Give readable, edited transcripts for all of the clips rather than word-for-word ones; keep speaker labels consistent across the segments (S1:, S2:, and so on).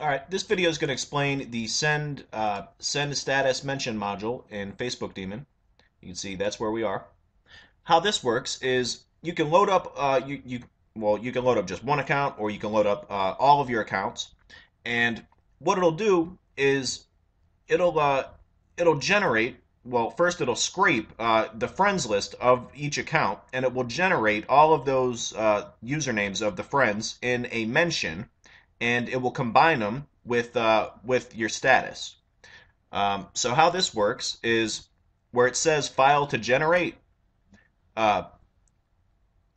S1: All right, this video is going to explain the send status mention module in Facebook Daemon. You can see that's where we are. How this works is you can load up you can load up just one account, or you can load up all of your accounts. And what it'll do is it'll uh, it'll generate, well, first it'll scrape the friends list of each account, and it will generate all of those usernames of the friends in a mention, and it will combine them with your status. So how this works is where it says file to generate. Uh,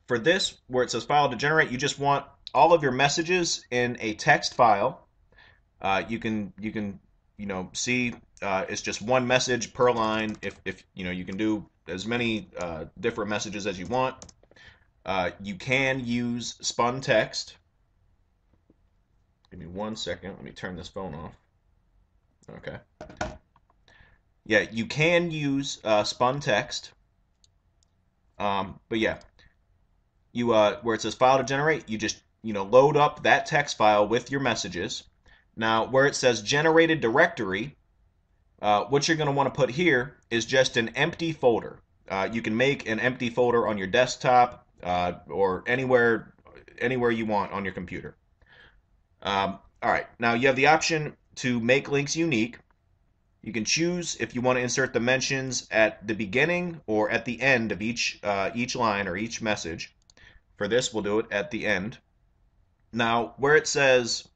S1: for this, where it says file to generate, you just want all of your messages in a text file. You can see it's just one message per line. If you can do as many different messages as you want. You can use spun text. Give me 1 second. Let me turn this phone off. Okay. Yeah, you can use spun text. But yeah, you where it says file to generate, you just load up that text file with your messages. Now, where it says generated directory, what you're going to want to put here is just an empty folder. You can make an empty folder on your desktop or anywhere you want on your computer. All right, now you have the option to make links unique. You can choose if you want to insert the mentions at the beginning or at the end of each line or each message. For this, we'll do it at the end. Now, where it says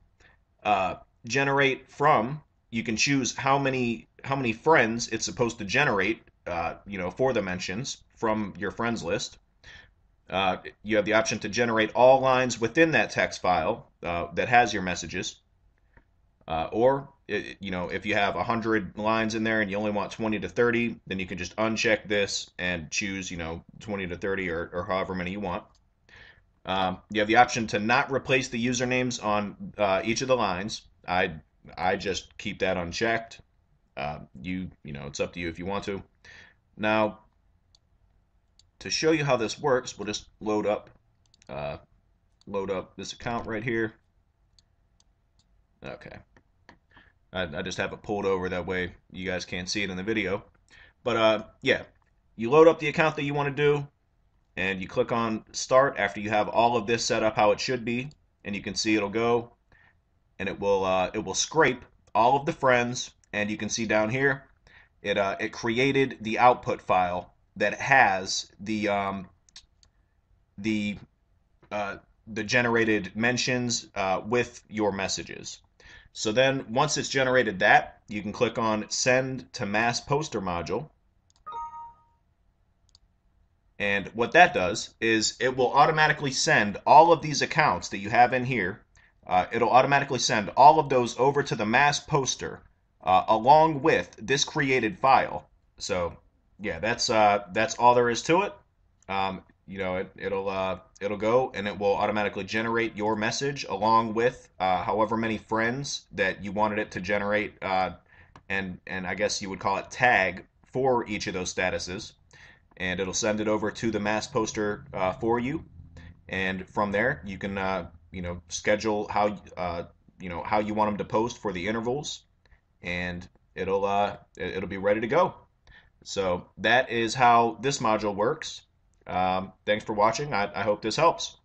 S1: generate from, you can choose how many friends it's supposed to generate, for the mentions from your friends list. You have the option to generate all lines within that text file that has your messages. Or if you have 100 lines in there and you only want 20 to 30, then you can just uncheck this and choose 20 to 30 or however many you want. You have the option to not replace the usernames on each of the lines. I just keep that unchecked. It's up to you if you want to. Now, to show you how this works, we'll just load up this account right here. Okay. I just have it pulled over, that way you guys can't see it in the video. But yeah, you load up the account that you want to do, and you click on start after you have all of this set up how it should be, and you can see it'll go, and it will scrape all of the friends, and you can see down here it created the output file that has the generated mentions with your messages. So then once it's generated that, you can click on Send to Mass Poster module. And what that does is it will automatically send all of these accounts that you have in here. It'll automatically send all of those over to the mass poster along with this created file. So yeah, that's all there is to it. It'll go and it will automatically generate your message along with however many friends that you wanted it to generate, and I guess you would call it tag for each of those statuses, and it'll send it over to the mass poster for you. And from there, you can schedule how how you want them to post for the intervals, and it'll be ready to go. So that is how this module works. Thanks for watching. I hope this helps.